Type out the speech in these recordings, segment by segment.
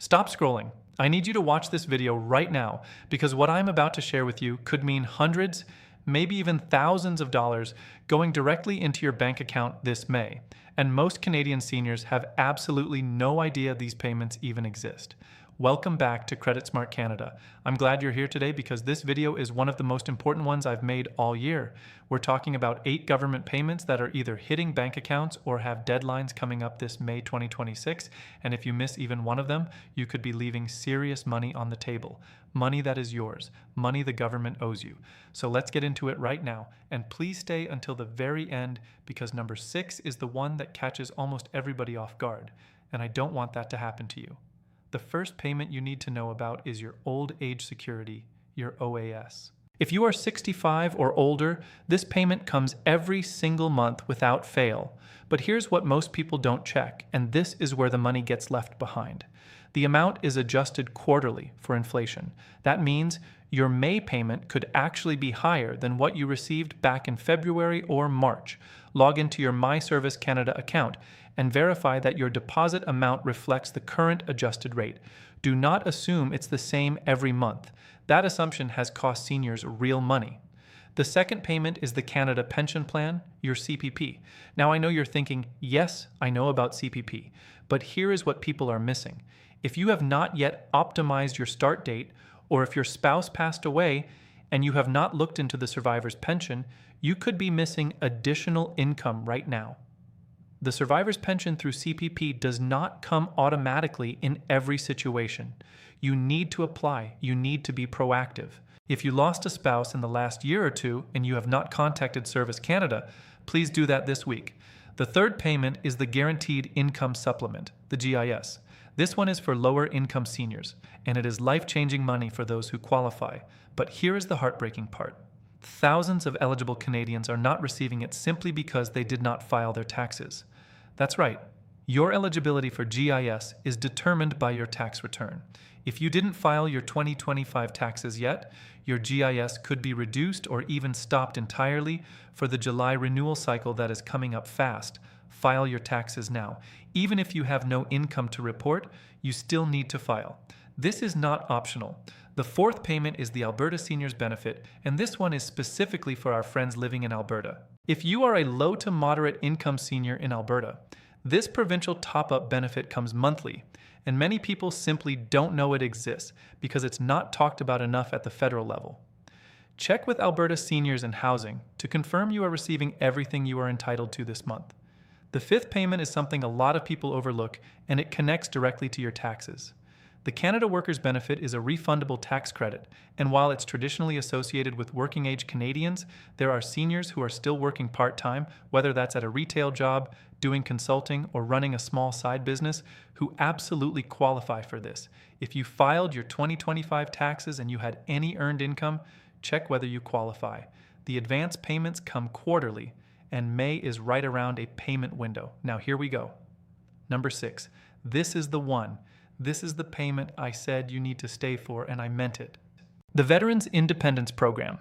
Stop scrolling. I need you to watch this video right now because what I'm about to share with you could mean hundreds, maybe even thousands of dollars going directly into your bank account this May. And most Canadian seniors have absolutely no idea these payments even exist. Welcome back to Credit Smart Canada. I'm glad you're here today because this video is one of the most important ones I've made all year. We're talking about 8 government payments that are either hitting bank accounts or have deadlines coming up this May 2026. And if you miss even one of them, you could be leaving serious money on the table. Money that is yours. Money the government owes you. So let's get into it right now. And please stay until the very end because number 6 is the one that catches almost everybody off guard. And I don't want that to happen to you. The first payment you need to know about is your Old Age Security, your OAS. If you are 65 or older, this payment comes every single month without fail. But here's what most people don't check, and this is where the money gets left behind. The amount is adjusted quarterly for inflation. That means your May payment could actually be higher than what you received back in February or March. Log into your My Service Canada account and verify that your deposit amount reflects the current adjusted rate. Do not assume it's the same every month. That assumption has cost seniors real money. The second payment is the Canada Pension Plan, your CPP. Now I know you're thinking, yes, I know about CPP, but here is what people are missing. If you have not yet optimized your start date, or if your spouse passed away and you have not looked into the survivor's pension, you could be missing additional income right now. The survivor's pension through CPP does not come automatically in every situation. You need to apply. You need to be proactive. If you lost a spouse in the last year or two and you have not contacted Service Canada, please do that this week. The third payment is the Guaranteed Income Supplement, the GIS. This one is for lower income seniors, and it is life-changing money for those who qualify. But here is the heartbreaking part. Thousands of eligible Canadians are not receiving it simply because they did not file their taxes. That's right. Your eligibility for GIS is determined by your tax return. If you didn't file your 2025 taxes yet, your GIS could be reduced or even stopped entirely for the July renewal cycle that is coming up fast. File your taxes now. Even if you have no income to report, you still need to file. This is not optional. The fourth payment is the Alberta Seniors Benefit, and this one is specifically for our friends living in Alberta. If you are a low to moderate income senior in Alberta, this provincial top-up benefit comes monthly, and many people simply don't know it exists because it's not talked about enough at the federal level. Check with Alberta Seniors and Housing to confirm you are receiving everything you are entitled to this month. The fifth payment is something a lot of people overlook, and it connects directly to your taxes. The Canada Workers Benefit is a refundable tax credit, and while it's traditionally associated with working-age Canadians, there are seniors who are still working part-time, whether that's at a retail job, doing consulting, or running a small side business, who absolutely qualify for this. If you filed your 2025 taxes and you had any earned income, check whether you qualify. The advance payments come quarterly, and May is right around a payment window. Now here we go. Number 6. This is the one. This is the payment I said you need to stay for, and I meant it. The Veterans Independence Program.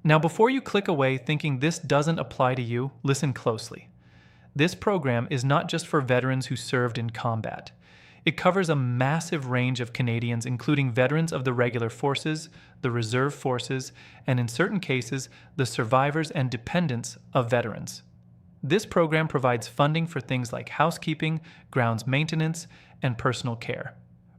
Now before you click away thinking this doesn't apply to you, listen closely. This program is not just for veterans who served in combat. It covers a massive range of Canadians, including veterans of the regular forces, the reserve forces, and in certain cases, the survivors and dependents of veterans. This program provides funding for things like housekeeping, grounds maintenance, and personal care.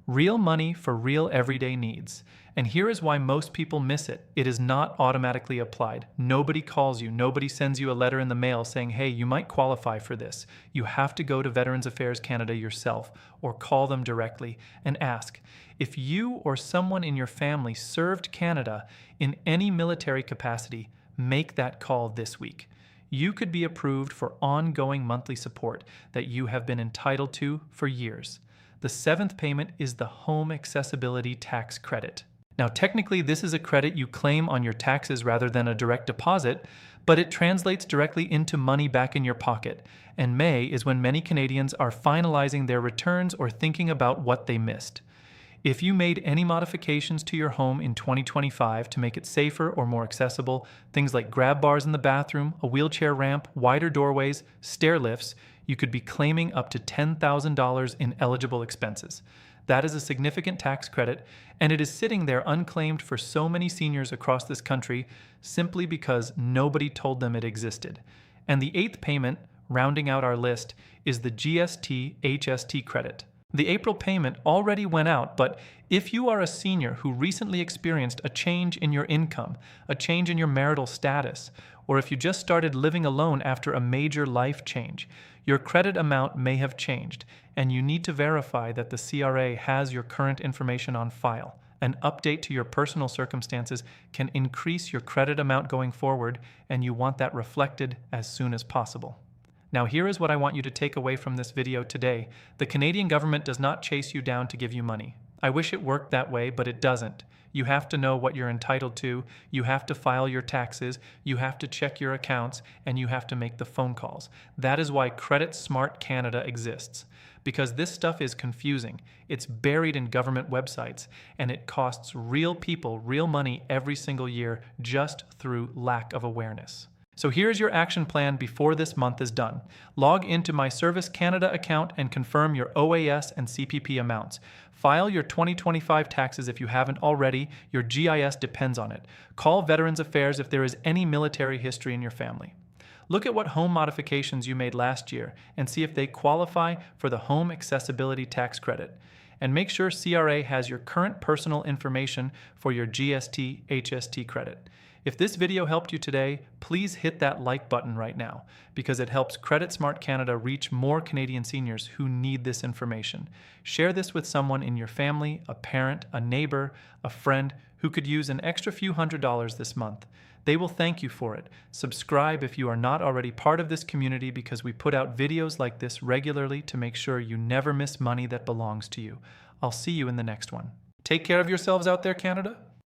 Real money for real everyday needs. And here is why most people miss it. It is not automatically applied. Nobody calls you. Nobody sends you a letter in the mail saying, hey, you might qualify for this. You have to go to Veterans Affairs Canada yourself or call them directly and ask. If you or someone in your family served Canada in any military capacity, make that call this week. You could be approved for ongoing monthly support that you have been entitled to for years. The 7th payment is the Home Accessibility Tax Credit. Now, technically, this is a credit you claim on your taxes rather than a direct deposit, but it translates directly into money back in your pocket. And May is when many Canadians are finalizing their returns or thinking about what they missed. If you made any modifications to your home in 2025 to make it safer or more accessible, things like grab bars in the bathroom, a wheelchair ramp, wider doorways, stair lifts, you could be claiming up to $10,000 in eligible expenses. That is a significant tax credit, and it is sitting there unclaimed for so many seniors across this country simply because nobody told them it existed. And the eighth payment, rounding out our list, is the GST HST credit. The April payment already went out, but if you are a senior who recently experienced a change in your income, a change in your marital status, or if you just started living alone after a major life change, your credit amount may have changed, and you need to verify that the CRA has your current information on file. An update to your personal circumstances can increase your credit amount going forward, and you want that reflected as soon as possible. Now here is what I want you to take away from this video today. The Canadian government does not chase you down to give you money. I wish it worked that way, but it doesn't. You have to know what you're entitled to, you have to file your taxes, you have to check your accounts, and you have to make the phone calls. That is why Credit Smart Canada exists. Because this stuff is confusing, it's buried in government websites, and it costs real people real money every single year just through lack of awareness. So here's your action plan before this month is done. Log into my Service Canada account and confirm your OAS and CPP amounts. File your 2025 taxes if you haven't already. Your GIS depends on it. Call Veterans Affairs if there is any military history in your family. Look at what home modifications you made last year and see if they qualify for the Home Accessibility Tax Credit. And make sure CRA has your current personal information for your GST HST credit. If this video helped you today, please hit that like button right now because it helps Credit Smart Canada reach more Canadian seniors who need this information. Share this with someone in your family, a parent, a neighbor, a friend who could use an extra few $100s this month. They will thank you for it. Subscribe if you are not already part of this community because we put out videos like this regularly to make sure you never miss money that belongs to you. I'll see you in the next one. Take care of yourselves out there, Canada.